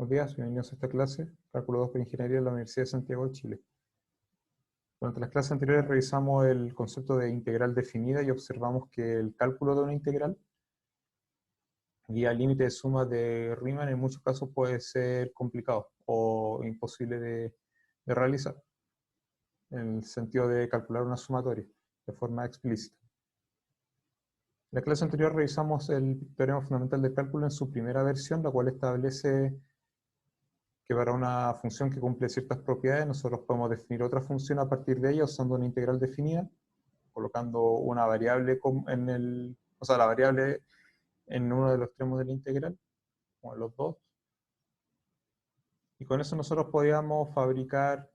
Buenos días, bienvenidos a esta clase, Cálculo 2 para Ingeniería de la Universidad de Santiago de Chile. Durante las clases anteriores revisamos el concepto de integral definida y observamos que el cálculo de una integral vía límite de suma de Riemann en muchos casos puede ser complicado o imposible de realizar, en el sentido de calcular una sumatoria de forma explícita. En la clase anterior revisamos el teorema fundamental del cálculo en su primera versión, la cual establece que para una función que cumple ciertas propiedades nosotros podemos definir otra función a partir de ella usando una integral definida, colocando una variable la variable en uno de los extremos de la integral, o en los dos. Y con eso nosotros podíamos fabricar,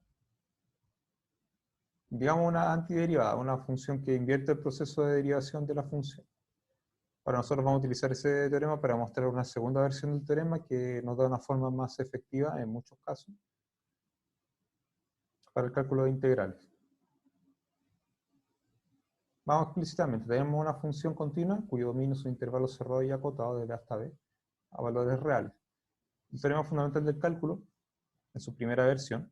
digamos, una antiderivada, una función que invierte el proceso de derivación de la función. Ahora nosotros vamos a utilizar ese teorema para mostrar una segunda versión del teorema que nos da una forma más efectiva, en muchos casos, para el cálculo de integrales. Vamos explícitamente, tenemos una función continua cuyo dominio es un intervalo cerrado y acotado de B hasta B a valores reales. El teorema fundamental del cálculo, en su primera versión,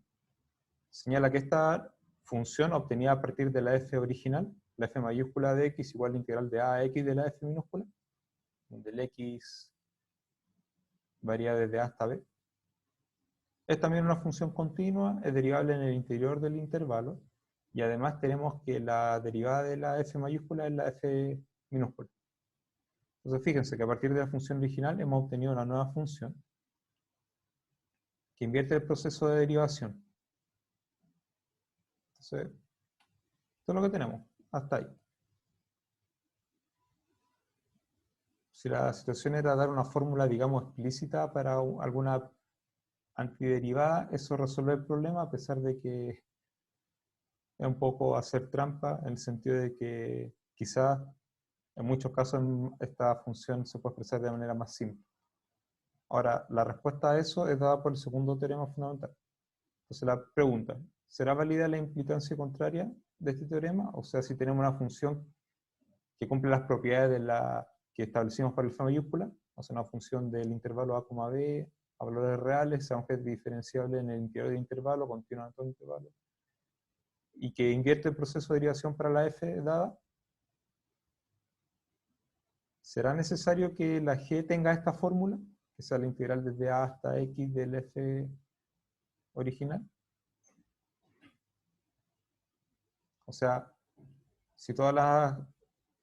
señala que esta función obtenida a partir de la f original, la f mayúscula de x igual a la integral de a a x de la f minúscula, donde el x varía desde a hasta b, es también una función continua, es derivable en el interior del intervalo, y además tenemos que la derivada de la f mayúscula es la f minúscula. Entonces fíjense que a partir de la función original hemos obtenido una nueva función que invierte el proceso de derivación. Entonces, esto es lo que tenemos, hasta ahí. Si la situación era dar una fórmula, digamos, explícita para alguna antiderivada, eso resuelve el problema, a pesar de que es un poco hacer trampa, en el sentido de que quizás en muchos casos esta función se puede expresar de manera más simple. Ahora, la respuesta a eso es dada por el segundo teorema fundamental. Entonces la pregunta, ¿será válida la implicancia contraria de este teorema? O sea, si tenemos una función que cumple las propiedades de la que establecimos para el f mayúscula, o sea, una función del intervalo a, b a valores reales, sea un objeto diferenciable en el interior del intervalo, continua en todo el intervalo, y que invierte el proceso de derivación para la f dada, ¿será necesario que la g tenga esta fórmula, que sea la integral desde a hasta x del f original? O sea, si todas las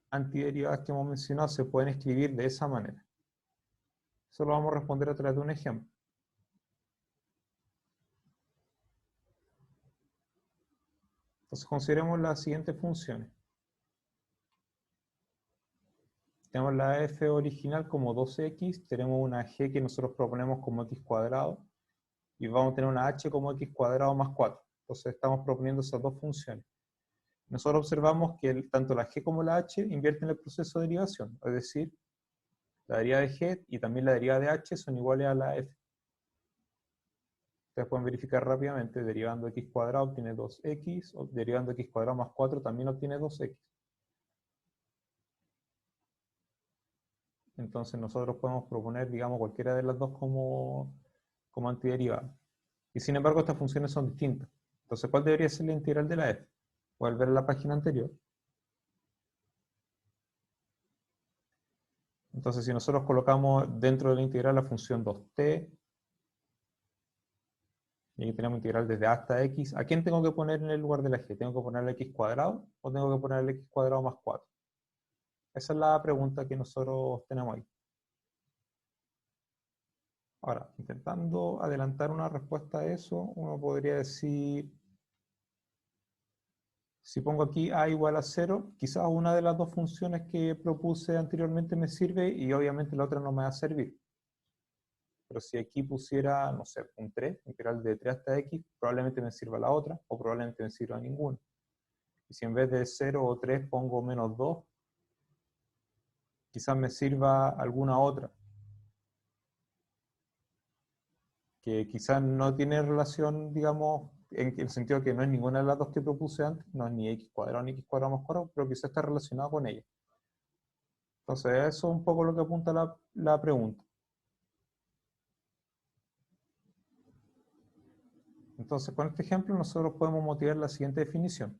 antiderivadas que hemos mencionado se pueden escribir de esa manera. Eso lo vamos a responder a través de un ejemplo. Entonces consideremos las siguientes funciones. Tenemos la f original como 2x, tenemos una g que nosotros proponemos como x cuadrado, y vamos a tener una h como x cuadrado más 4. Entonces estamos proponiendo esas dos funciones. Nosotros observamos que tanto la g como la h invierten el proceso de derivación, es decir, la derivada de g y también la derivada de h son iguales a la f. Ustedes pueden verificar rápidamente, derivando x cuadrado obtiene 2x, o derivando x cuadrado más 4 también obtiene 2x. Entonces nosotros podemos proponer, digamos, cualquiera de las dos como antiderivada. Y sin embargo estas funciones son distintas. Entonces, ¿cuál debería ser la integral de la f? Voy a volver a la página anterior. Entonces, si nosotros colocamos dentro de la integral la función 2t, y aquí tenemos integral desde a hasta x, ¿a quién tengo que poner en el lugar de la g? ¿Tengo que poner el x cuadrado o tengo que poner el x cuadrado más 4? Esa es la pregunta que nosotros tenemos ahí. Ahora, intentando adelantar una respuesta a eso, uno podría decir, si pongo aquí a igual a 0, quizás una de las dos funciones que propuse anteriormente me sirve y obviamente la otra no me va a servir. Pero si aquí pusiera, no sé, un 3, integral de 3 hasta x, probablemente me sirva la otra, o probablemente me sirva ninguna. Y si en vez de 0 o 3 pongo menos 2, quizás me sirva alguna otra, que quizás no tiene relación, digamos, en el sentido de que no es ninguna de las dos que propuse antes, no es ni x cuadrado ni x cuadrado más 4, pero quizás está relacionado con ella. Entonces eso es un poco lo que apunta la pregunta. Entonces, con este ejemplo nosotros podemos motivar la siguiente definición.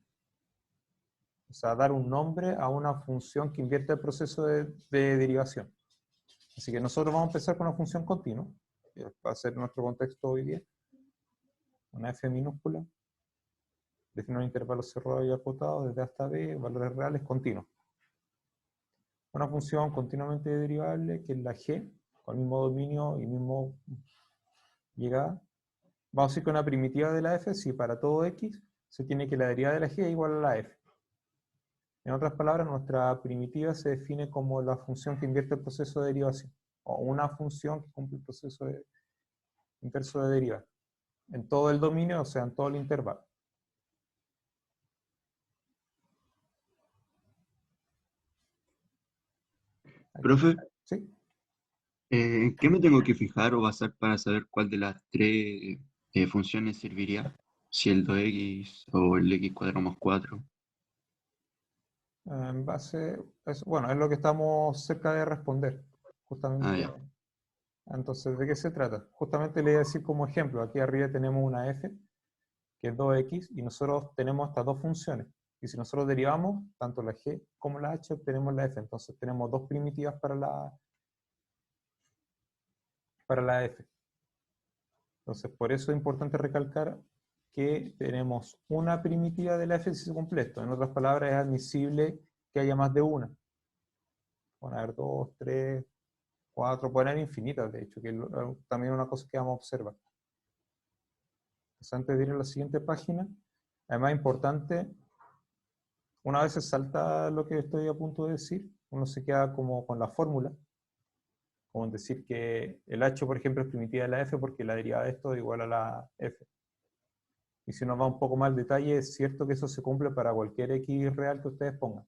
O sea, dar un nombre a una función que invierte el proceso de derivación. Así que nosotros vamos a empezar con una función continua, que va a ser nuestro contexto hoy día. Una f minúscula, define un intervalo cerrado y acotado desde A hasta B, valores reales continuos. Una función continuamente derivable, que es la g, con el mismo dominio y mismo llegada. Vamos a ir con una primitiva de la f, si para todo x se tiene que la derivada de la g es igual a la f. En otras palabras, nuestra primitiva se define como la función que invierte el proceso de derivación, o una función que cumple el proceso inverso de deriva, en todo el dominio, o sea, en todo el intervalo. Profe, ¿Sí? ¿en qué me tengo que fijar o basar para saber cuál de las tres funciones serviría? Si el 2x o el x cuadrado más 4. En base, bueno, es lo que estamos cerca de responder, Ah, justamente. ya. Entonces, ¿de qué se trata? Justamente le voy a decir como ejemplo, aquí arriba tenemos una f, que es 2x, y nosotros tenemos estas dos funciones. Y si nosotros derivamos tanto la g como la h, obtenemos la f. Entonces tenemos dos primitivas para la f. Entonces, por eso es importante recalcar que tenemos una primitiva de la f si se cumple esto. En otras palabras, es admisible que haya más de una. Pueden haber dos, tres, cuatro, pueden haber infinitas, de hecho, que es también una cosa que vamos a observar. Entonces, antes de ir a la siguiente página, además importante, una vez se salta lo que estoy a punto de decir, uno se queda como con la fórmula, como en decir que el h, por ejemplo, es primitiva de la f porque la derivada de esto es igual a la f. Y si uno va un poco más al detalle, es cierto que eso se cumple para cualquier x real que ustedes pongan.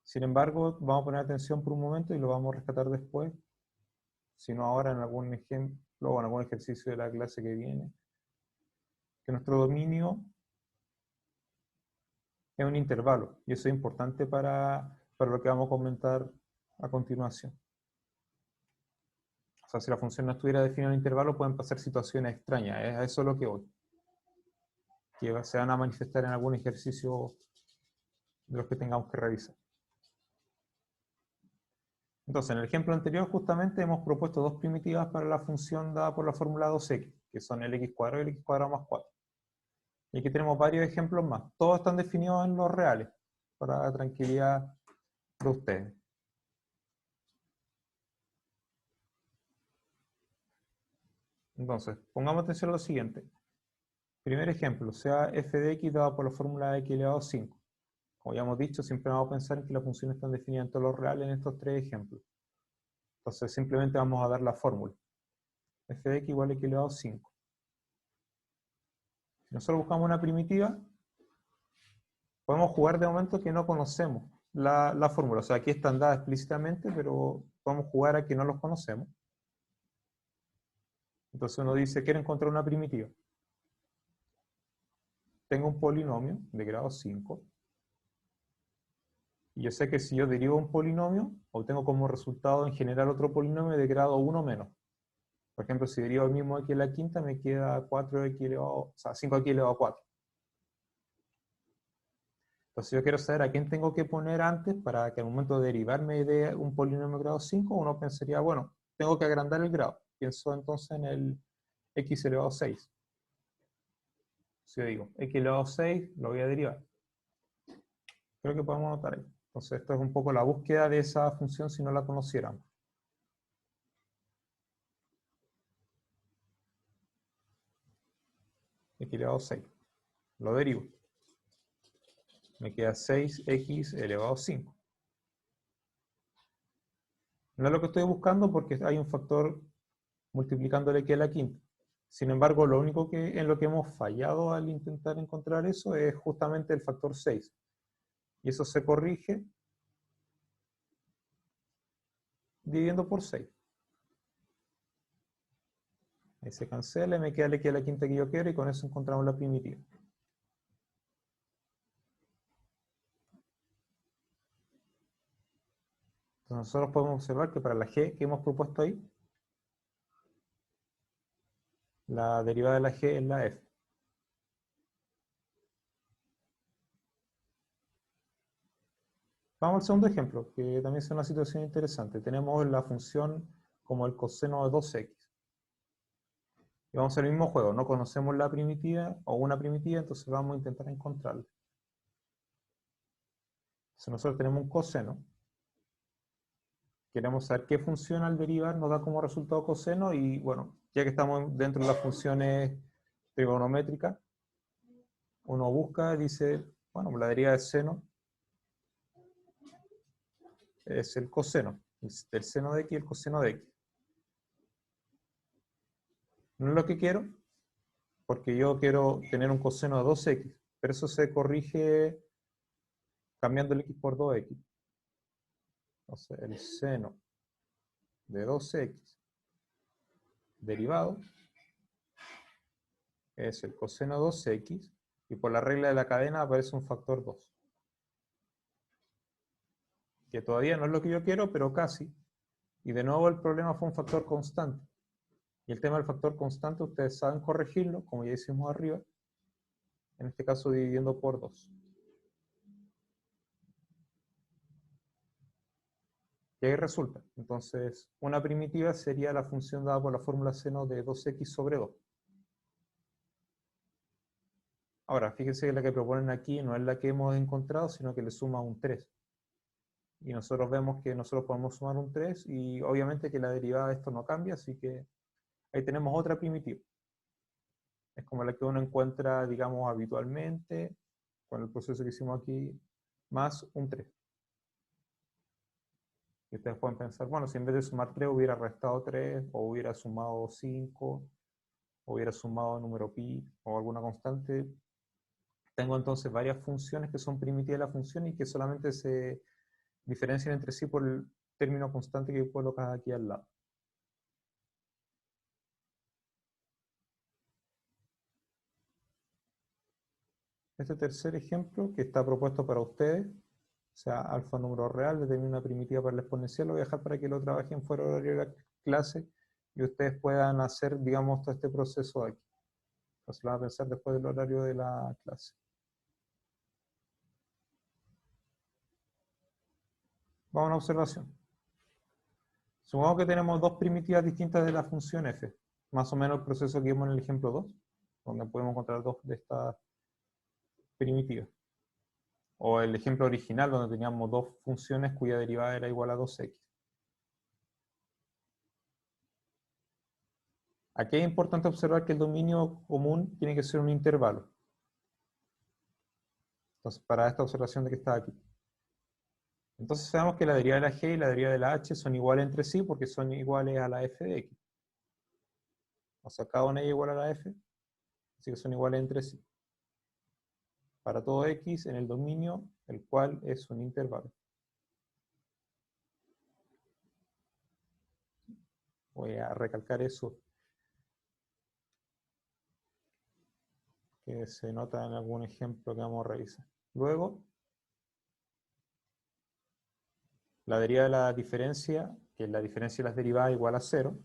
Sin embargo, vamos a poner atención por un momento y lo vamos a rescatar después, si no ahora en algún ejemplo o en algún ejercicio de la clase que viene, que nuestro dominio es un intervalo, y eso es importante para lo que vamos a comentar a continuación. O sea, si la función no estuviera definida en un intervalo, pueden pasar situaciones extrañas, es a eso lo que voy, que se van a manifestar en algún ejercicio de los que tengamos que revisar. Entonces, en el ejemplo anterior justamente hemos propuesto dos primitivas para la función dada por la fórmula 2x, que son el x cuadrado y el x cuadrado más 4. Y aquí tenemos varios ejemplos más. Todos están definidos en los reales, para la tranquilidad de ustedes. Entonces, pongamos atención a lo siguiente. Primer ejemplo, sea f de x dado por la fórmula de x elevado a 5. Como ya hemos dicho, siempre vamos a pensar en que las funciones están definidas en todos los reales en estos tres ejemplos. Entonces, simplemente vamos a dar la fórmula. F de x igual a x elevado a 5. Si nosotros buscamos una primitiva, podemos jugar de momento que no conocemos la fórmula. O sea, aquí están dadas explícitamente, pero podemos jugar a que no los conocemos. Entonces uno dice, quiero encontrar una primitiva. Tengo un polinomio de grado 5. Y yo sé que si yo derivo un polinomio, obtengo como resultado en general otro polinomio de grado 1 menos. Por ejemplo, si derivo el mismo x a la quinta, me queda 4x elevado, o sea, 5x elevado a 4. Entonces yo quiero saber a quién tengo que poner antes para que al momento de derivar me dé un polinomio de grado 5, uno pensaría, bueno, tengo que agrandar el grado. Pienso entonces en el x elevado a 6. Si yo digo x elevado a 6, lo voy a derivar. Creo que podemos anotar ahí. Entonces esto es un poco la búsqueda de esa función si no la conociéramos. X elevado a 6. Lo derivo. Me queda 6x elevado a 5. No es lo que estoy buscando porque hay un factor multiplicándole x a la quinta. Sin embargo, lo único en lo que hemos fallado al intentar encontrar eso es justamente el factor 6. Y eso se corrige dividiendo por 6. Ahí se cancela y me queda el x a la quinta que yo quiero y con eso encontramos la primitiva. Entonces nosotros podemos observar que para la g que hemos propuesto ahí, La derivada de la g es la f. Vamos al segundo ejemplo, que también es una situación interesante. Tenemos la función como el coseno de 2x. Y vamos al mismo juego, no conocemos la primitiva o una primitiva, entonces vamos a intentar encontrarla. Si nosotros tenemos un coseno, queremos saber qué función al derivar nos da como resultado coseno, y bueno, ya que estamos dentro de las funciones trigonométricas, uno busca, dice, bueno, la derivada de seno es el coseno, del seno de x y el coseno de x. No es lo que quiero, porque yo quiero tener un coseno de 2x, pero eso se corrige cambiando el x por 2x. Entonces, el seno de 2x derivado es el coseno de 2x, y por la regla de la cadena aparece un factor 2. Que todavía no es lo que yo quiero, pero casi. Y de nuevo el problema fue un factor constante. Y el tema del factor constante, ustedes saben corregirlo, como ya hicimos arriba, en este caso dividiendo por 2. Y ahí resulta. Entonces, una primitiva sería la función dada por la fórmula seno de 2x sobre 2. Ahora, fíjense que la que proponen aquí no es la que hemos encontrado, sino que le suma un 3. Y nosotros vemos que nosotros podemos sumar un 3, y obviamente que la derivada de esto no cambia, así que ahí tenemos otra primitiva. Es como la que uno encuentra, digamos, habitualmente, con el proceso que hicimos aquí, más un 3. Y ustedes pueden pensar, bueno, si en vez de sumar 3 hubiera restado 3, o hubiera sumado 5, o hubiera sumado número pi, o alguna constante, tengo entonces varias funciones que son primitivas de la función y que solamente se diferencian entre sí por el término constante que colocas aquí al lado. Este tercer ejemplo, que está propuesto para ustedes, o sea, alfa número real, determina una primitiva para la exponencial, lo voy a dejar para que lo trabajen fuera del horario de la clase y ustedes puedan hacer, digamos, todo este proceso de aquí. Entonces lo van a pensar después del horario de la clase. Vamos a una observación. Supongamos que tenemos dos primitivas distintas de la función f, más o menos el proceso que vimos en el ejemplo 2, donde podemos encontrar dos de estas primitivas. O el ejemplo original, donde teníamos dos funciones cuya derivada era igual a 2x. Aquí es importante observar que el dominio común tiene que ser un intervalo. Entonces, para esta observación de que está aquí. Entonces sabemos que la derivada de la g y la derivada de la h son iguales entre sí porque son iguales a la f de x. O sea, cada una es igual a la f, así que son iguales entre sí. Para todo x en el dominio, el cual es un intervalo. Voy a recalcar eso, que se nota en algún ejemplo que vamos a revisar. Luego, la derivada de la diferencia, que es la diferencia de las derivadas, igual a 0.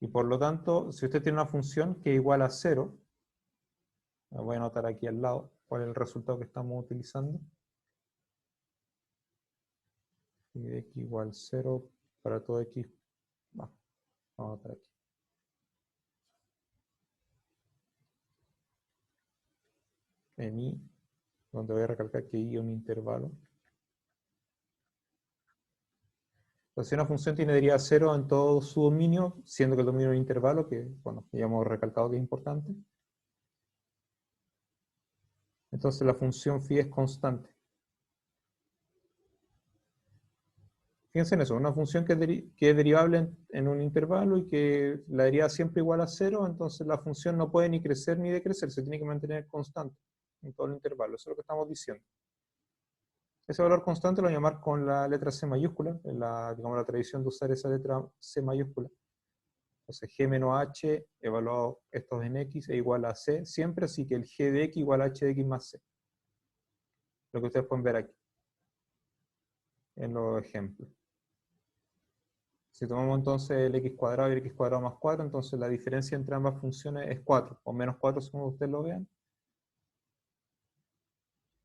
Y por lo tanto, si usted tiene una función que es igual a 0, voy a anotar aquí al lado cuál es el resultado que estamos utilizando. Y de x igual 0 para todo x. Vamos a anotar aquí. En i, donde voy a recalcar que i es un intervalo. Entonces, si una función tiene derivada 0 en todo su dominio, siendo que el dominio es un intervalo, que bueno, ya hemos recalcado que es importante, entonces la función phi es constante. Fíjense en eso, una función que es derivable en un intervalo y que la derivada siempre igual a 0, entonces la función no puede ni crecer ni decrecer, se tiene que mantener constante en todo el intervalo. Eso es lo que estamos diciendo. Ese valor constante lo voy a llamar con la letra C mayúscula, en digamos, la tradición de usar esa letra C mayúscula. Entonces g menos h, evaluado estos en x, es igual a c, siempre, así que el g de x igual a h de x más c. Lo que ustedes pueden ver aquí, en los ejemplos. Si tomamos entonces el x cuadrado y el x cuadrado más 4, entonces la diferencia entre ambas funciones es 4, o menos 4 según ustedes lo vean.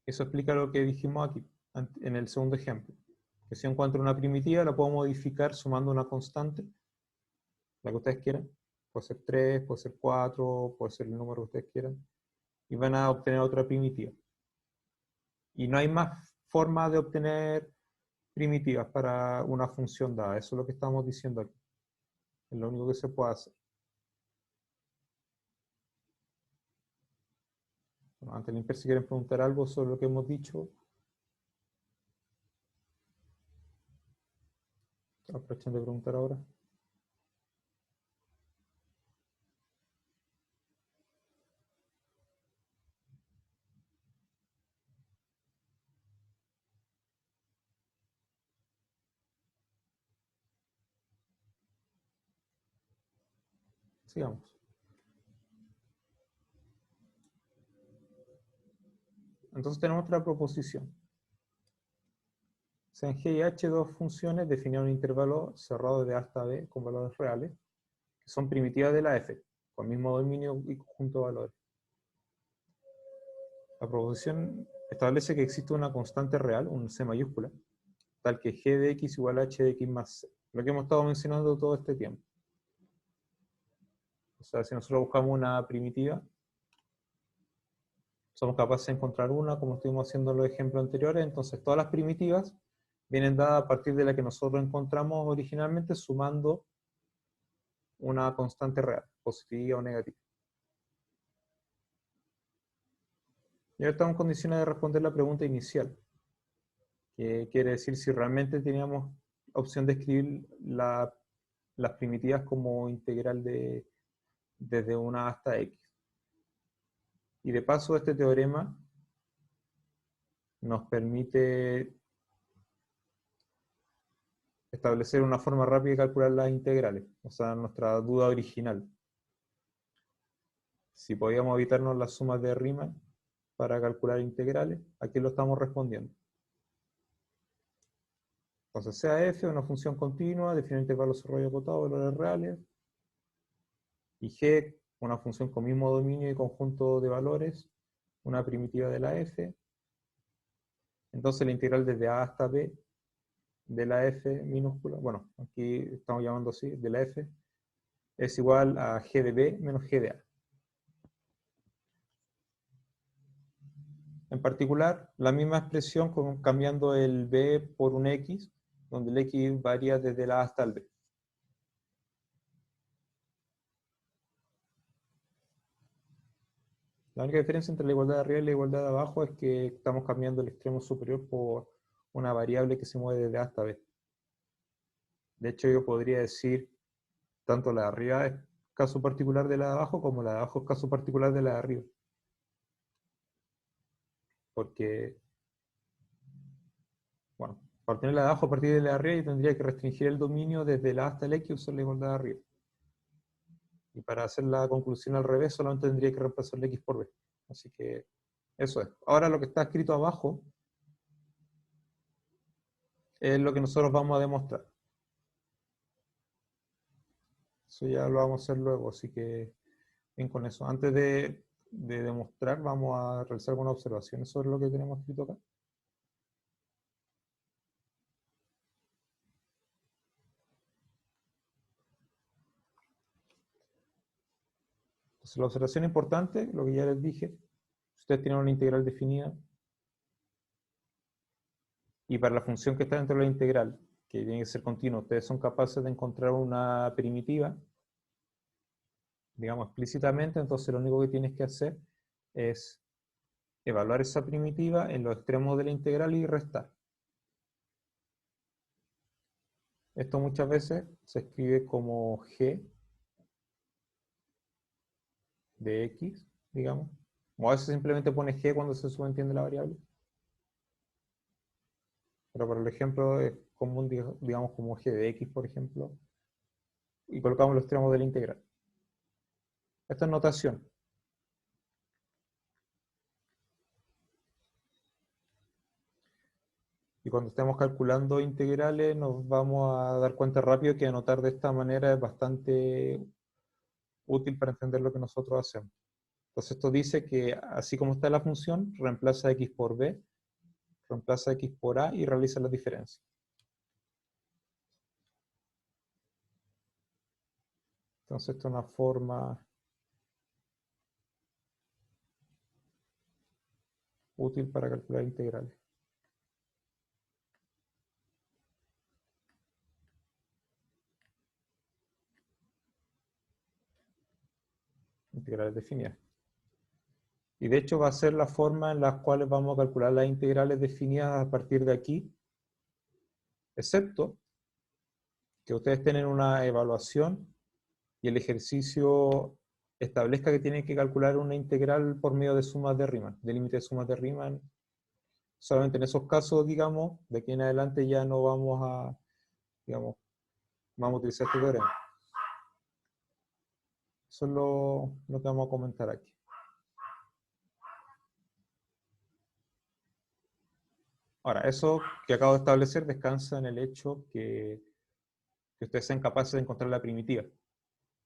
Eso explica lo que dijimos aquí, en el segundo ejemplo. Que si encuentro una primitiva, la puedo modificar sumando una constante, la que ustedes quieran. Puede ser 3, puede ser 4, puede ser el número que ustedes quieran. Y van a obtener otra primitiva. Y no hay más forma de obtener primitivas para una función dada. Eso es lo que estamos diciendo aquí. Es lo único que se puede hacer. Bueno, antes de limpiar, si quieren preguntar algo sobre lo que hemos dicho, aprovechen de preguntar ahora. Sigamos. Entonces tenemos otra proposición. Sean G y H dos funciones definidas en un intervalo cerrado de A hasta B con valores reales, que son primitivas de la F, con el mismo dominio y conjunto de valores. La proposición establece que existe una constante real, un C mayúscula, tal que G de X igual a H de X más C, lo que hemos estado mencionando todo este tiempo. O sea, si nosotros buscamos una primitiva, somos capaces de encontrar una, como estuvimos haciendo en los ejemplos anteriores, entonces todas las primitivas vienen dadas a partir de la que nosotros encontramos originalmente, sumando una constante real, positiva o negativa. Y ahora estamos en condiciones de responder la pregunta inicial, que quiere decir si realmente teníamos opción de escribir las primitivas como integral desde una hasta x. Y de paso, este teorema nos permite establecer una forma rápida de calcular las integrales, o sea, nuestra duda original. Si podíamos evitarnos las sumas de Riemann para calcular integrales, aquí lo estamos respondiendo. Entonces, sea f una función continua, define intervalo desarrollo acotado, valores reales, y g una función con mismo dominio y conjunto de valores, una primitiva de la f. Entonces la integral desde a hasta b de la f minúscula, bueno, aquí estamos llamando así, de la f, es igual a g de b menos g de a. En particular, la misma expresión cambiando el b por un x, donde el x varía desde la a hasta el b. La única diferencia entre la igualdad de arriba y la igualdad de abajo es que estamos cambiando el extremo superior por una variable que se mueve desde a hasta b. De hecho, yo podría decir, tanto la de arriba es caso particular de la de abajo, como la de abajo es caso particular de la de arriba. Porque, bueno, para tener la de abajo a partir de la de arriba, yo tendría que restringir el dominio desde la a hasta el x y usar la igualdad de arriba. Y para hacer la conclusión al revés, solamente tendría que reemplazar el x por b. Así que, eso es. Ahora lo que está escrito abajo es lo que nosotros vamos a demostrar. Eso ya lo vamos a hacer luego, así que bien con eso. Antes de demostrar, vamos a realizar algunas observaciones sobre lo que tenemos escrito acá. Entonces, la observación importante, lo que ya les dije, si ustedes tienen una integral definida, y para la función que está dentro de la integral, que tiene que ser continua, ustedes son capaces de encontrar una primitiva, digamos explícitamente, entonces lo único que tienes que hacer es evaluar esa primitiva en los extremos de la integral y restar. Esto muchas veces se escribe como g de x, digamos. O a veces simplemente pone g cuando se subentiende la variable. Pero para el ejemplo es común, digamos, como g de x, por ejemplo. Y colocamos los extremos de la integral. Esta es notación. Y cuando estemos calculando integrales nos vamos a dar cuenta rápido que anotar de esta manera es bastante útil para entender lo que nosotros hacemos. Entonces esto dice que así como está la función, reemplaza x por b, reemplaza x por a y realiza las diferencias. Entonces esto es una forma útil para calcular integrales. Integrales definidas. Y de hecho va a ser la forma en la cual vamos a calcular las integrales definidas a partir de aquí, excepto que ustedes tienen una evaluación y el ejercicio establezca que tienen que calcular una integral por medio de sumas de Riemann, de límite de sumas de Riemann. Solamente en esos casos, digamos, de aquí en adelante ya no vamos a, digamos, vamos a utilizar este teorema. Eso es lo que vamos a comentar aquí. Ahora, eso que acabo de establecer descansa en el hecho que ustedes sean capaces de encontrar la primitiva.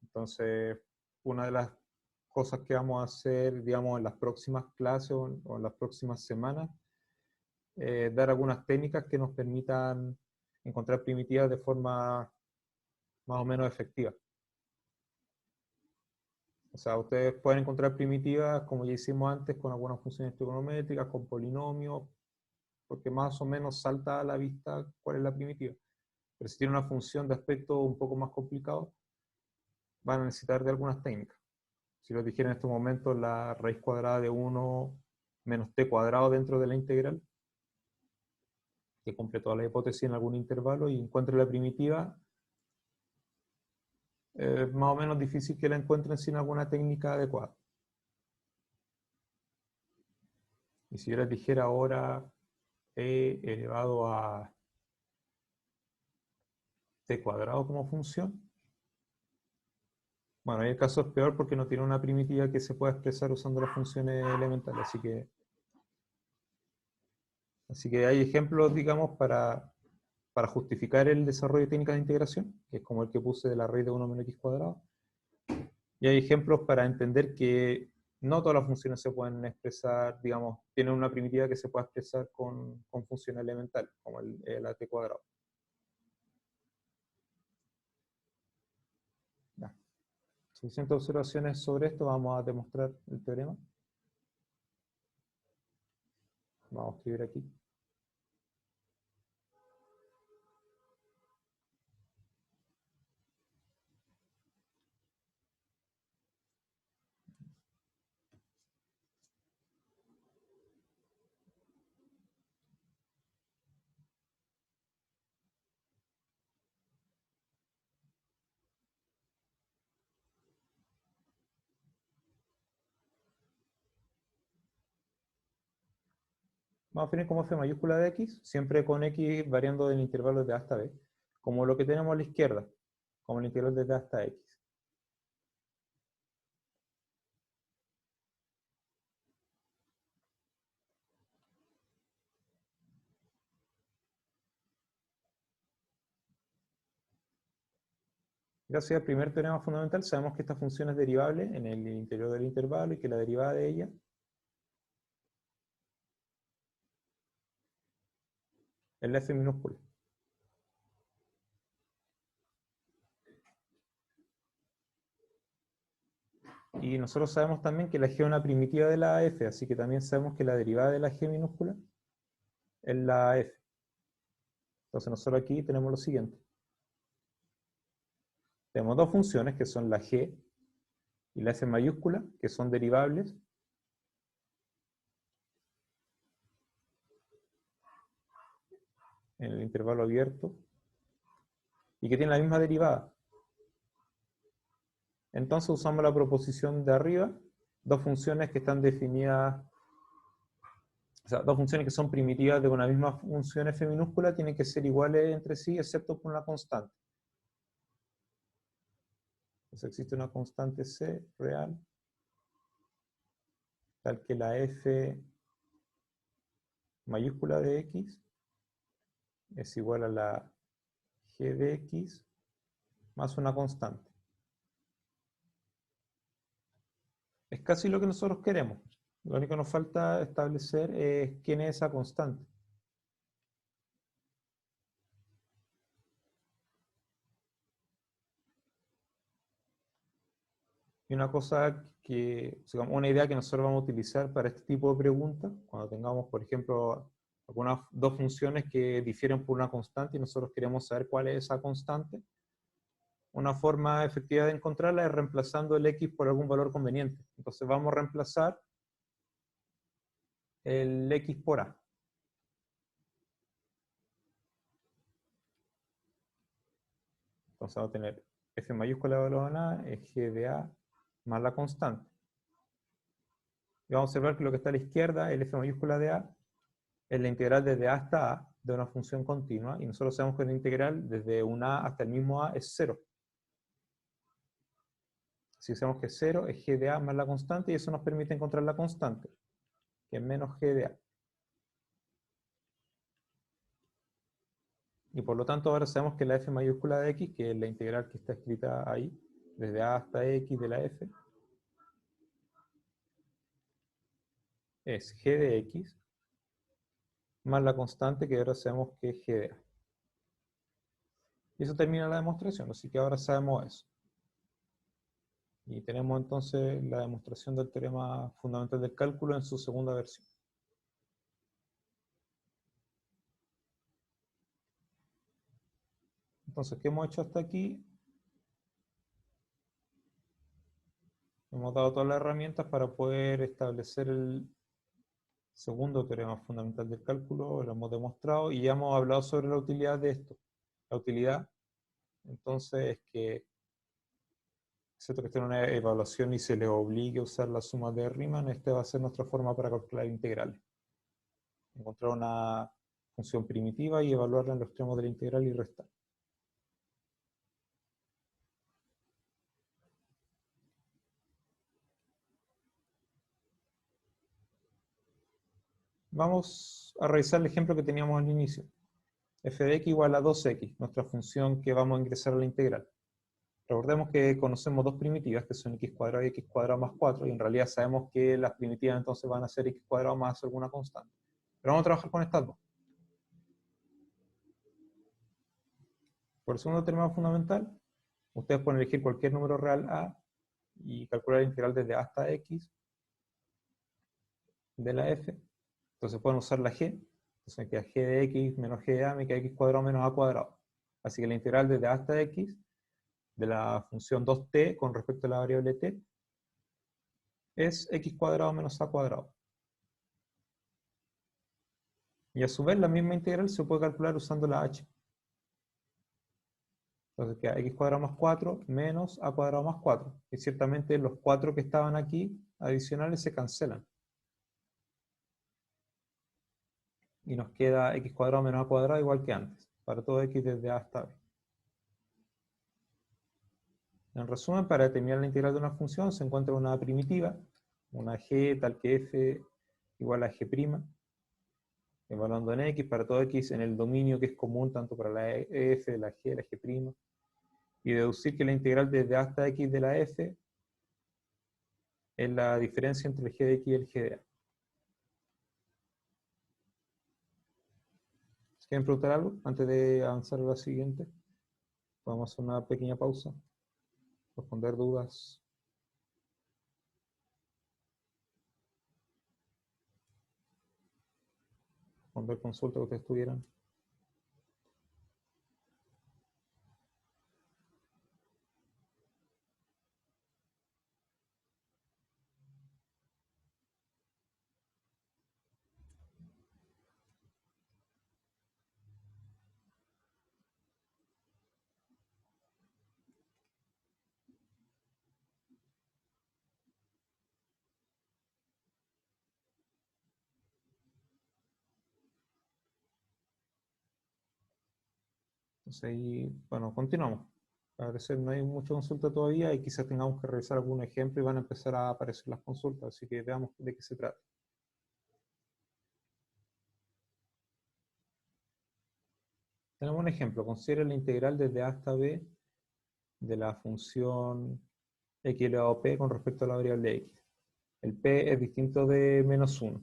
Entonces, una de las cosas que vamos a hacer, digamos, en las próximas clases o en las próximas semanas, dar algunas técnicas que nos permitan encontrar primitivas de forma más o menos efectiva. O sea, ustedes pueden encontrar primitivas, como ya hicimos antes, con algunas funciones trigonométricas, con polinomios, porque más o menos salta a la vista cuál es la primitiva. Pero si tiene una función de aspecto un poco más complicado, van a necesitar de algunas técnicas. Si lo dijera en este momento, la raíz cuadrada de 1 menos t cuadrado dentro de la integral, que cumple toda la hipótesis en algún intervalo y encuentre la primitiva, es más o menos difícil que la encuentren sin alguna técnica adecuada. Y si yo les dijera ahora e elevado a t cuadrado como función, bueno, en el caso es peor porque no tiene una primitiva que se pueda expresar usando las funciones elementales, así que hay ejemplos, digamos, para justificar el desarrollo de técnicas de integración, que es como el que puse de la raíz de 1 menos x cuadrado. Y hay ejemplos para entender que no todas las funciones se pueden expresar, digamos, tienen una primitiva que se puede expresar con funciones elementales, como el at cuadrado. Ya. Suficientes observaciones sobre esto, vamos a demostrar el teorema. Vamos a escribir aquí. Vamos a definir como f mayúscula de x, siempre con x variando del intervalo de a hasta b, como lo que tenemos a la izquierda, como el integral desde a hasta x. Gracias al primer teorema fundamental, sabemos que esta función es derivable en el interior del intervalo y que la derivada de ella es la f minúscula. Y nosotros sabemos también que la g es una primitiva de la f, así que también sabemos que la derivada de la g minúscula es la f. Entonces nosotros aquí tenemos lo siguiente. Tenemos dos funciones que son la g y la f mayúscula, que son derivables. En el intervalo abierto. Y que tienen la misma derivada. Entonces usamos la proposición de arriba, dos funciones que están definidas, o sea, dos funciones que son primitivas de una misma función f minúscula tienen que ser iguales entre sí, excepto por una constante. Entonces existe una constante c real, tal que la f mayúscula de x es igual a la g de x más una constante. Es casi lo que nosotros queremos. Lo único que nos falta establecer es quién es esa constante. Y una cosa que, digamos, una idea que nosotros vamos a utilizar para este tipo de preguntas, cuando tengamos, por ejemplo, algunas dos funciones que difieren por una constante y nosotros queremos saber cuál es esa constante, una forma efectiva de encontrarla es reemplazando el x por algún valor conveniente. Entonces vamos a reemplazar el x por a. Entonces vamos a tener f mayúscula de valor en a es g de a más la constante. Y vamos a observar que lo que está a la izquierda, el f mayúscula de a, es la integral desde a hasta a de una función continua, y nosotros sabemos que la integral desde un a hasta el mismo a es 0. Si sabemos que 0 es g de a más la constante, y eso nos permite encontrar la constante, que es menos g de a. Y por lo tanto ahora sabemos que la f mayúscula de x, que es la integral que está escrita ahí, desde a hasta x de la f, es g de x más la constante, que ahora sabemos que es g de a. Y eso termina la demostración, así que ahora sabemos eso. Y tenemos entonces la demostración del teorema fundamental del cálculo en su segunda versión. Entonces, ¿qué hemos hecho hasta aquí? Hemos dado todas las herramientas para poder establecer el segundo teorema fundamental del cálculo, lo hemos demostrado y ya hemos hablado sobre la utilidad de esto. La utilidad, entonces, es que, excepto que esté en una evaluación y se le obligue a usar la suma de Riemann, esta va a ser nuestra forma para calcular integrales. Encontrar una función primitiva y evaluarla en los extremos de la integral y restar. Vamos a revisar el ejemplo que teníamos al inicio. F de x igual a 2x, nuestra función que vamos a ingresar a la integral. Recordemos que conocemos dos primitivas, que son x cuadrado y x cuadrado más 4, y en realidad sabemos que las primitivas entonces van a ser x cuadrado más alguna constante. Pero vamos a trabajar con estas dos. Por el segundo teorema fundamental, ustedes pueden elegir cualquier número real a y calcular la integral desde a hasta x de la f. Entonces pueden usar la g. Entonces me queda g de x menos g de a, me queda x cuadrado menos a cuadrado. Así que la integral desde a hasta x de la función 2t con respecto a la variable t es x cuadrado menos a cuadrado. Y a su vez la misma integral se puede calcular usando la h. Entonces queda x cuadrado más 4 menos a cuadrado más 4. Y ciertamente los 4 que estaban aquí adicionales se cancelan. Y nos queda x cuadrado menos a cuadrado igual que antes, para todo x desde a hasta b. En resumen, para determinar la integral de una función se encuentra una primitiva, una g tal que f igual a g', evaluando en x, para todo x en el dominio que es común tanto para la f, la g, la g', y deducir que la integral desde a hasta x de la f es la diferencia entre el g de x y el g de a. ¿Quieren preguntar algo antes de avanzar a la siguiente? Podemos hacer una pequeña pausa, responder dudas. Responder consultas que ustedes tuvieran. Entonces ahí, bueno, continuamos. Al parecer no hay mucha consulta todavía y quizás tengamos que revisar algún ejemplo y van a empezar a aparecer las consultas, así que veamos de qué se trata. Tenemos un ejemplo. Considera la integral desde a hasta b de la función x elevado a p con respecto a la variable x. El p es distinto de menos 1.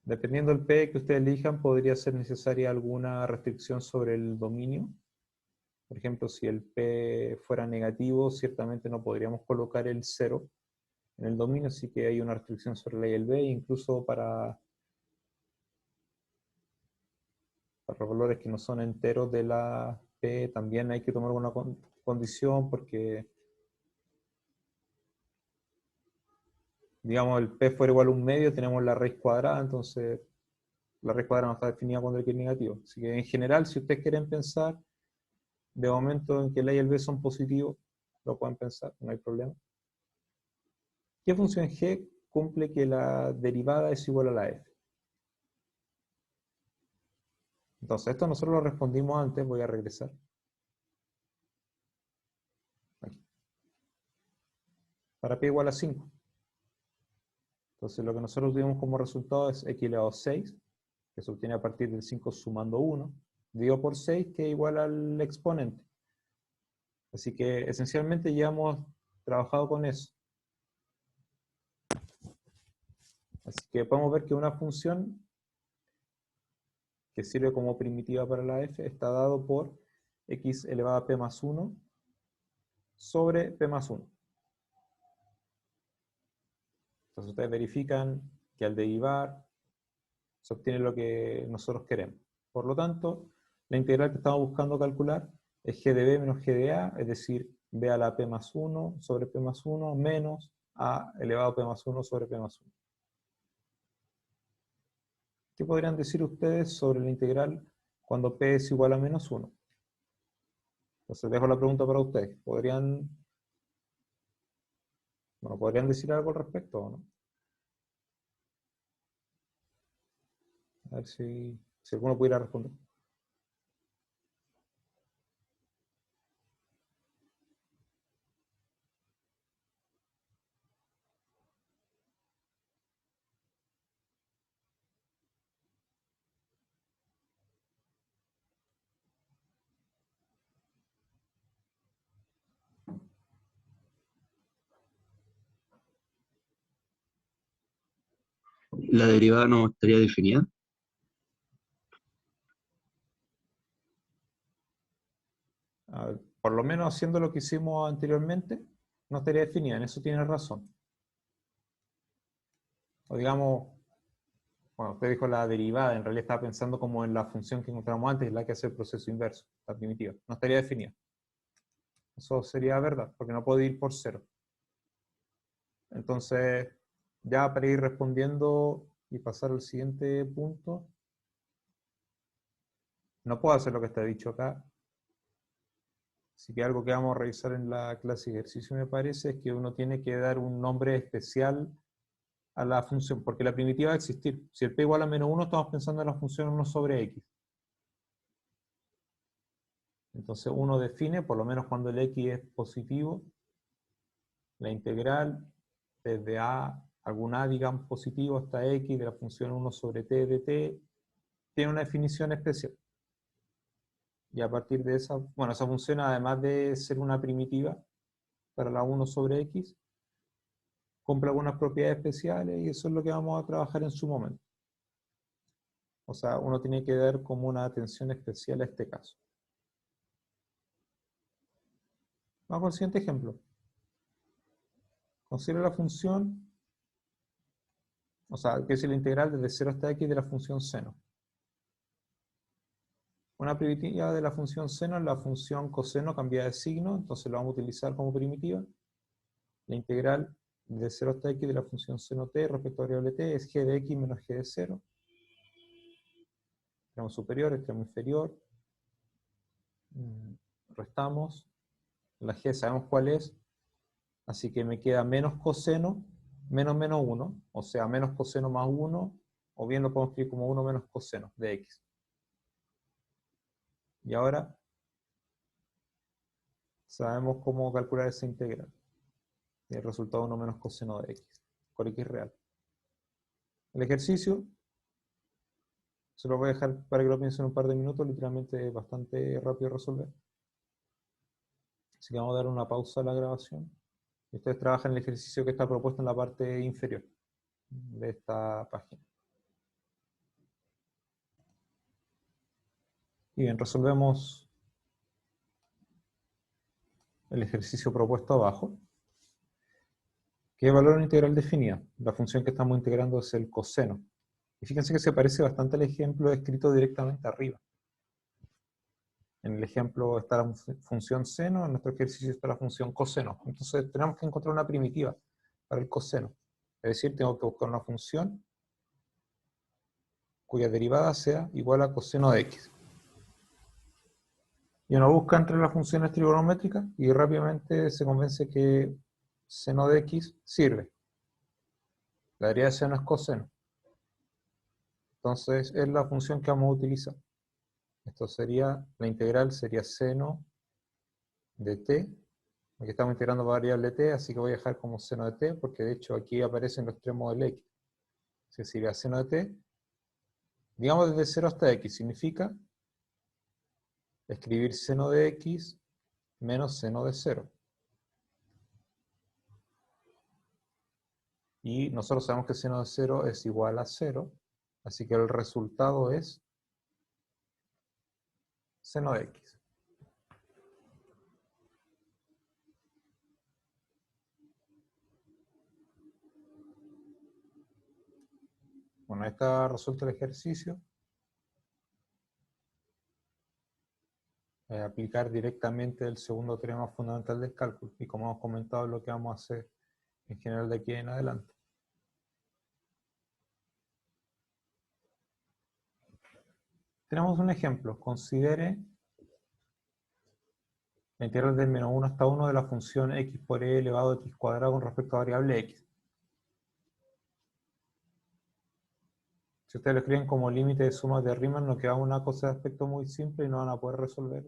Dependiendo del p que ustedes elijan, podría ser necesaria alguna restricción sobre el dominio. Por ejemplo, si el p fuera negativo, ciertamente no podríamos colocar el 0 en el dominio, así que hay una restricción sobre la y el b, incluso para valores que no son enteros de la p, también hay que tomar una condición, porque digamos el p fuera igual a un medio, tenemos la raíz cuadrada, entonces la raíz cuadrada no está definida cuando x es negativo. Así que en general, si ustedes quieren pensar, de momento en que la y el b son positivos, lo pueden pensar, no hay problema. ¿Qué función g cumple que la derivada es igual a la f? Entonces, esto nosotros lo respondimos antes, voy a regresar. Aquí. Para p igual a 5. Entonces, lo que nosotros tuvimos como resultado es x elevado a 6, que se obtiene a partir del 5 sumando 1, dividido por 6, que es igual al exponente. Así que, esencialmente, ya hemos trabajado con eso. Así que podemos ver que una función que sirve como primitiva para la f está dado por x elevado a p más 1 sobre p más 1. Entonces ustedes verifican que al derivar se obtiene lo que nosotros queremos. Por lo tanto, la integral que estamos buscando calcular es g de b menos g de a, es decir, b a la p más 1 sobre p más 1 menos a elevado a p más 1 sobre p más 1. ¿Qué podrían decir ustedes sobre la integral cuando p es igual a menos 1? Entonces dejo la pregunta para ustedes. ¿Podrían decir algo al respecto o no? A ver si alguno pudiera responder. La derivada no estaría definida. Por lo menos haciendo lo que hicimos anteriormente, no estaría definida, en eso tiene razón. O digamos, bueno, usted dijo la derivada, en realidad estaba pensando como en la función que encontramos antes, la que hace el proceso inverso, la primitiva. No estaría definida. Eso sería verdad, porque no puede ir por 0. Entonces, ya para ir respondiendo y pasar al siguiente punto, no puedo hacer lo que está dicho acá. Así que algo que vamos a revisar en la clase de ejercicio, me parece, es que uno tiene que dar un nombre especial a la función, porque la primitiva va a existir. Si el p igual a menos 1, estamos pensando en la función 1 sobre x. Entonces uno define, por lo menos cuando el x es positivo, la integral desde a, algún a, digamos, positivo hasta x de la función 1 sobre t de t, tiene una definición especial. Y a partir de esa, bueno, esa función, además de ser una primitiva para la 1 sobre x, cumple algunas propiedades especiales y eso es lo que vamos a trabajar en su momento. O sea, uno tiene que dar como una atención especial a este caso. Vamos con el siguiente ejemplo. Considera la función, o sea, que es la integral desde 0 hasta x de la función seno. Una primitiva de la función seno es la función coseno cambiada de signo, entonces lo vamos a utilizar como primitiva. La integral de 0 hasta x de la función seno t respecto a la variable t es g de x menos g de 0. Extremo superior, extremo inferior. Restamos. La g sabemos cuál es, así que me queda menos coseno, menos 1, o sea, menos coseno más 1, o bien lo podemos escribir como 1 menos coseno de x. Y ahora sabemos cómo calcular esa integral. Y el resultado 1 menos coseno de x, por x real. El ejercicio Se lo voy a dejar para que lo piensen un par de minutos, literalmente es bastante rápido de resolver. Así que vamos a dar una pausa a la grabación. Y ustedes trabajan el ejercicio que está propuesto en la parte inferior de esta página. Y bien, resolvemos el ejercicio propuesto abajo, que es valor integral definida. La función que estamos integrando es el coseno. Y fíjense que se parece bastante al ejemplo escrito directamente arriba. En el ejemplo está la función seno, en nuestro ejercicio está la función coseno. Entonces tenemos que encontrar una primitiva para el coseno. Es decir, tengo que buscar una función cuya derivada sea igual a coseno de x. Y uno busca entre las funciones trigonométricas y rápidamente se convence que seno de x sirve. La derivada de seno es coseno. Entonces es la función que vamos a utilizar. Esto sería, la integral sería seno de t. Aquí estamos integrando variable t, así que voy a dejar como seno de t, porque de hecho aquí aparece en los extremos del x. Si sería seno de t, digamos desde 0 hasta x, significa escribir seno de x menos seno de 0. Y nosotros sabemos que seno de 0 es igual a 0, así que el resultado es seno de x. Bueno, ahí está resuelto el ejercicio. Aplicar directamente el segundo teorema fundamental del cálculo. Y como hemos comentado, es lo que vamos a hacer en general de aquí en adelante. Tenemos un ejemplo. Considere la integral del menos 1 hasta 1 de la función x por e elevado a x cuadrado con respecto a variable x. Si ustedes lo escriben como límite de sumas de Riemann, nos queda una cosa de aspecto muy simple y no van a poder resolver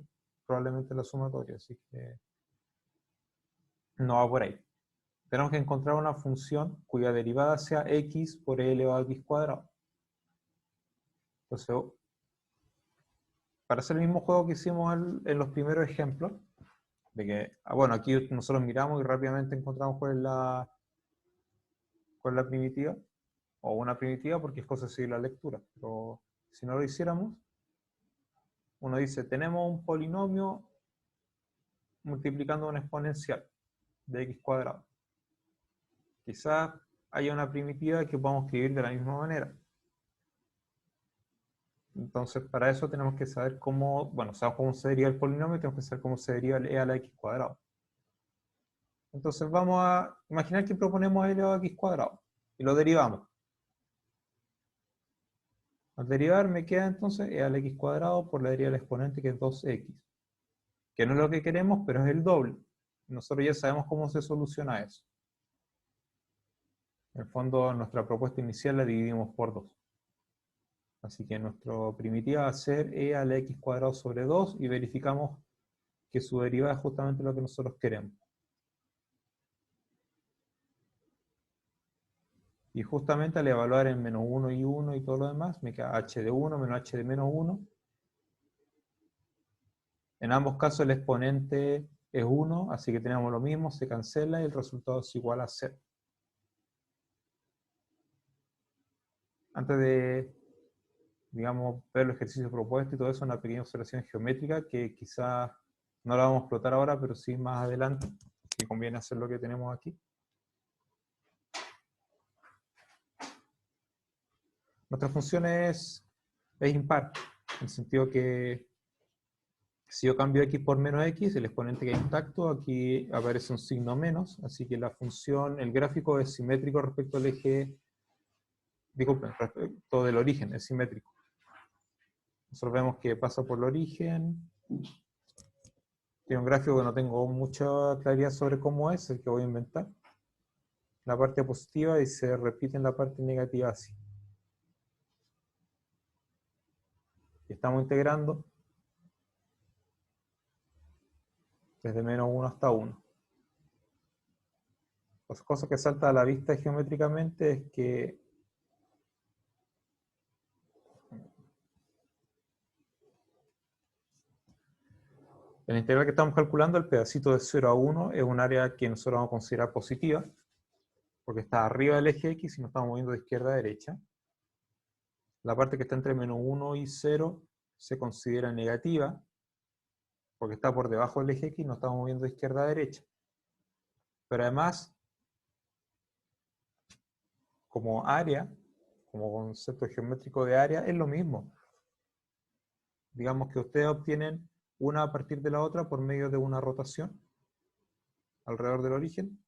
probablemente la sumatoria, así que no va por ahí. Tenemos que encontrar una función cuya derivada sea x por e elevado a x cuadrado. Entonces, para hacer el mismo juego que hicimos en los primeros ejemplos, de que, bueno, aquí nosotros miramos y rápidamente encontramos cuál es la primitiva, o una primitiva, porque es cosa de seguir la lectura. Pero si no lo hiciéramos, uno dice, tenemos un polinomio multiplicando un exponencial de x cuadrado. Quizás haya una primitiva que podamos escribir de la misma manera. Entonces, para eso tenemos que saber cómo, bueno, sabemos cómo se deriva el polinomio, tenemos que saber cómo se deriva el e a la x cuadrado. Entonces vamos a imaginar que proponemos e elevado a x cuadrado y lo derivamos. Al derivar me queda entonces e a la x cuadrado por la derivada del exponente, que es 2x. Que no es lo que queremos, pero es el doble. Nosotros ya sabemos cómo se soluciona eso. En el fondo, nuestra propuesta inicial la dividimos por 2. Así que nuestra primitiva va a ser e a la x cuadrado sobre 2 y verificamos que su derivada es justamente lo que nosotros queremos. Y justamente al evaluar en menos 1 y 1 y todo lo demás, me queda h de 1 menos h de menos 1. En ambos casos el exponente es 1, así que tenemos lo mismo, se cancela y el resultado es igual a 0. Antes de, digamos, ver los ejercicios propuestos y todo eso, una pequeña observación geométrica que quizás no la vamos a explotar ahora, pero sí más adelante, que conviene hacer lo que tenemos aquí. Nuestra función es impar, en el sentido que si yo cambio x por menos x, el exponente queda intacto, aquí aparece un signo menos, así que la función, el gráfico es simétrico respecto al eje, disculpen, respecto del origen, es simétrico. Nosotros vemos que pasa por el origen, tiene un gráfico que no tengo mucha claridad sobre cómo es, el que voy a inventar. La parte positiva y se repite en la parte negativa así. Y estamos integrando desde menos 1 hasta 1. Las cosas que salta a la vista geométricamente es que La integral que estamos calculando, el pedacito de 0 a 1, es un área que nosotros vamos a considerar positiva, porque está arriba del eje X y nos estamos moviendo de izquierda a derecha. La parte que está entre menos 1 y 0 se considera negativa, porque está por debajo del eje X y nos estamos moviendo de izquierda a derecha. Pero además, como área, como concepto geométrico de área, es lo mismo. Digamos que ustedes obtienen una a partir de la otra por medio de una rotación alrededor del origen.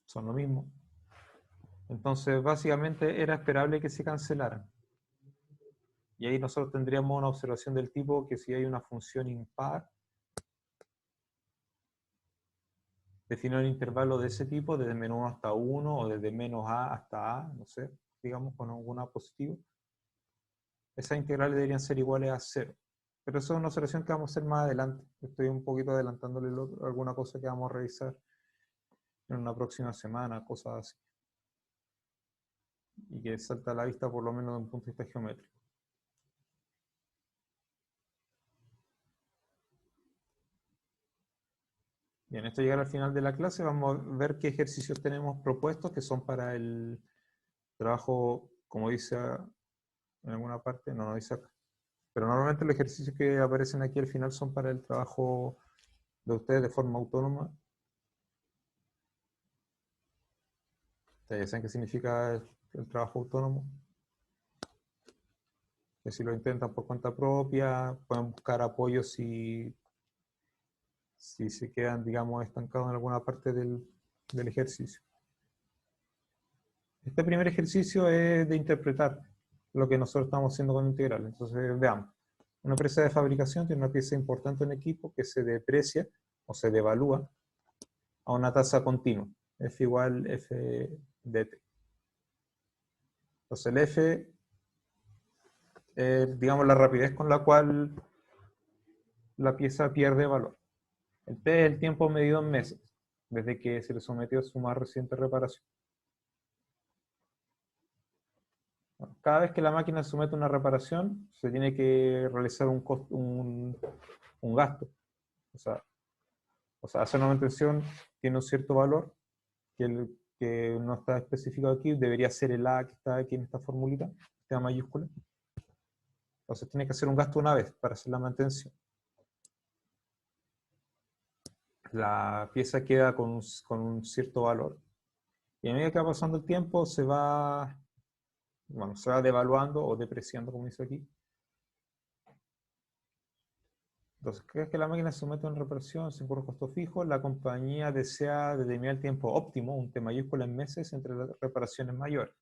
Son lo mismo. Entonces, básicamente, era esperable que se cancelaran. Y ahí nosotros tendríamos una observación del tipo que si hay una función impar, definir un intervalo de ese tipo, desde menos 1 hasta 1, o desde menos a hasta a, no sé, digamos, con alguna positiva, esas integrales deberían ser iguales a 0. Pero eso es una observación que vamos a hacer más adelante. Estoy un poquito adelantándole alguna cosa que vamos a revisar en una próxima semana, cosas así. Y que salta a la vista por lo menos de un punto de vista geométrico. Bien, esto llega al final de la clase. Vamos a ver qué ejercicios tenemos propuestos que son para el trabajo, como dice en alguna parte, no dice acá. Pero normalmente los ejercicios que aparecen aquí al final son para el trabajo de ustedes de forma autónoma. Ustedes saben qué significa el trabajo autónomo. Que si lo intentan por cuenta propia, pueden buscar apoyo si se quedan, digamos, estancados en alguna parte del ejercicio. Este primer ejercicio es de interpretar lo que nosotros estamos haciendo con integral. Entonces, veamos. Una empresa de fabricación tiene una pieza importante en equipo que se deprecia o se devalúa a una tasa continua. F igual F de T. Entonces el F es, digamos, la rapidez con la cual la pieza pierde valor. El T es el tiempo medido en meses, desde que se le sometió a su más reciente reparación. Bueno, cada vez que la máquina se somete a una reparación, se tiene que realizar un gasto. O sea, hacer una manutención tiene un cierto valor que no está especificado aquí, debería ser el A que está aquí en esta formulita, esta mayúscula. Entonces tiene que hacer un gasto una vez para hacer la mantención. La pieza queda con un cierto valor. Y a medida que va pasando el tiempo se va devaluando o depreciando, como dice aquí. Entonces, cada vez que la máquina se somete a una reparación sin un costo fijo, la compañía desea determinar el tiempo óptimo, un T mayúscula en meses, entre las reparaciones mayores.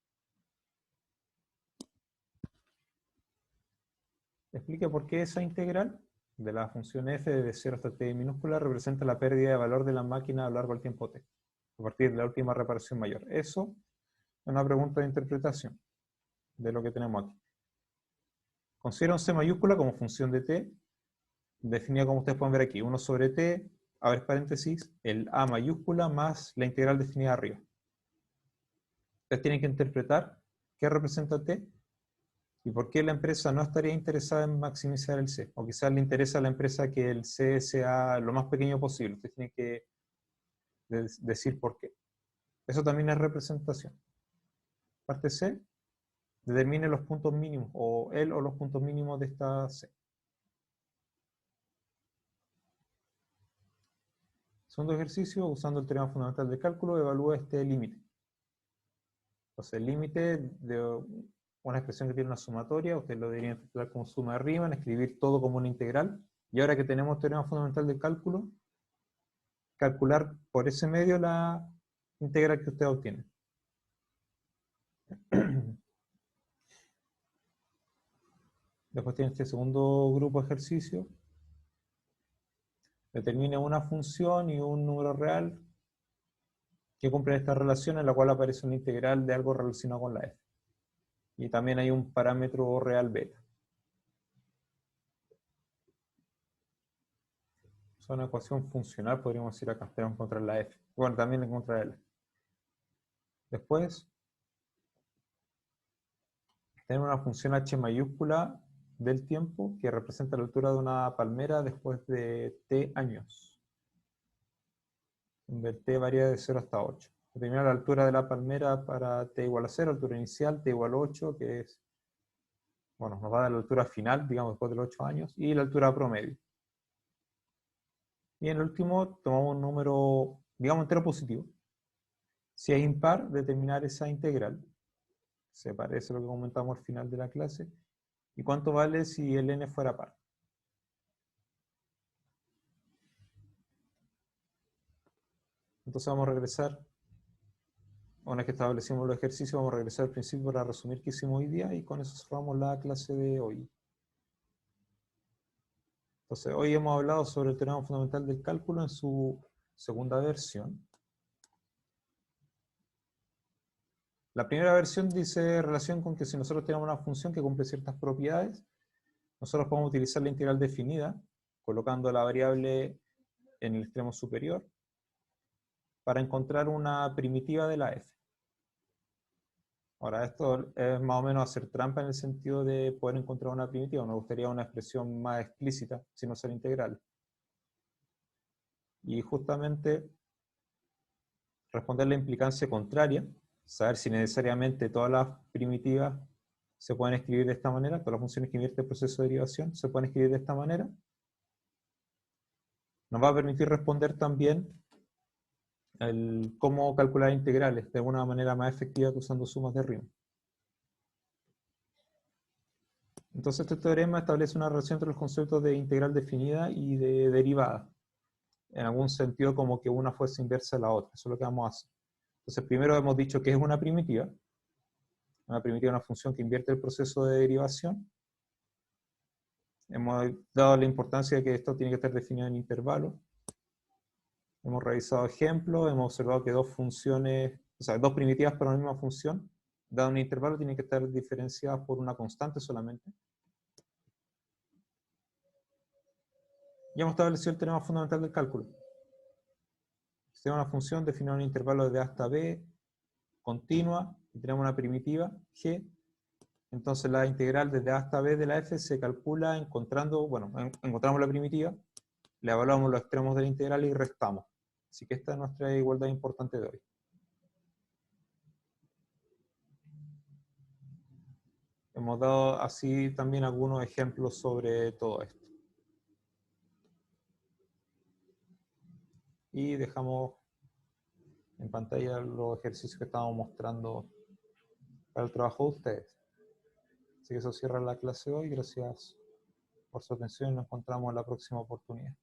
Explique por qué esa integral de la función f de 0 hasta t minúscula representa la pérdida de valor de la máquina a lo largo del tiempo t, a partir de la última reparación mayor. Eso es una pregunta de interpretación de lo que tenemos aquí. Considera un c mayúscula como función de t, definida como ustedes pueden ver aquí, 1 sobre t, abre paréntesis, el a mayúscula más la integral definida arriba. Ustedes tienen que interpretar qué representa t y por qué la empresa no estaría interesada en maximizar el C. O quizás le interesa a la empresa que el C sea lo más pequeño posible. Usted tiene que decir por qué. Eso también es representación. Parte C, determine los puntos mínimos, o el o los puntos mínimos de esta C. Segundo ejercicio, usando el teorema fundamental del cálculo, evalúa este límite. Entonces, el límite de una expresión que tiene una sumatoria, usted lo debería interpretar como suma de Riemann, escribir todo como una integral, y ahora que tenemos teorema fundamental del cálculo, calcular por ese medio la integral que usted obtiene. Después tiene este segundo grupo de ejercicio. Determine una función y un número real que cumplen esta relación en la cual aparece una integral de algo relacionado con la f. Y también hay un parámetro real beta. Es una ecuación funcional, podríamos decir acá. Tenemos que encontrar la f. Bueno, también encontrar L. Después, tenemos una función h mayúscula del tiempo que representa la altura de una palmera después de t años. Donde el t varía de 0 hasta 8. Determinar la altura de la palmera para t igual a 0, altura inicial, t igual a 8, que es, bueno, nos va a dar la altura final, digamos, después de los 8 años, y la altura promedio. Y en el último, tomamos un número, digamos, entero positivo. Si es impar, determinar esa integral. Se parece a lo que comentamos al final de la clase. ¿Y cuánto vale si el n fuera par? Entonces vamos a regresar, una vez que establecimos los ejercicios, vamos a regresar al principio para resumir qué hicimos hoy día y con eso cerramos la clase de hoy. Entonces, hoy hemos hablado sobre el teorema fundamental del cálculo en su segunda versión. La primera versión dice relación con que si nosotros tenemos una función que cumple ciertas propiedades, nosotros podemos utilizar la integral definida, colocando la variable en el extremo superior, para encontrar una primitiva de la f. Ahora, esto es más o menos hacer trampa en el sentido de poder encontrar una primitiva. Me gustaría una expresión más explícita, si no ser integral. Y justamente responder la implicancia contraria, saber si necesariamente todas las primitivas se pueden escribir de esta manera, todas las funciones que invierte el proceso de derivación se pueden escribir de esta manera, nos va a permitir responder también el cómo calcular integrales de alguna manera más efectiva que usando sumas de Riemann. Entonces este teorema establece una relación entre los conceptos de integral definida y de derivada. En algún sentido como que una fuerza inversa de la otra. Eso es lo que vamos a hacer. Entonces primero hemos dicho que es una primitiva. Una primitiva es una función que invierte el proceso de derivación. Hemos dado la importancia de que esto tiene que estar definido en intervalos. Hemos revisado ejemplos, hemos observado que dos funciones, o sea, dos primitivas para una misma función, dado un intervalo, tienen que estar diferenciadas por una constante solamente. Ya hemos establecido el teorema fundamental del cálculo. Si tenemos una función definida en un intervalo de A hasta B, continua, y tenemos una primitiva, G, entonces la integral desde A hasta B de la f se calcula encontrando, bueno, encontramos la primitiva, le evaluamos los extremos de la integral y restamos. Así que esta es nuestra igualdad importante de hoy. Hemos dado así también algunos ejemplos sobre todo esto. Y dejamos en pantalla los ejercicios que estábamos mostrando para el trabajo de ustedes. Así que eso cierra la clase de hoy. Gracias por su atención y nos encontramos en la próxima oportunidad.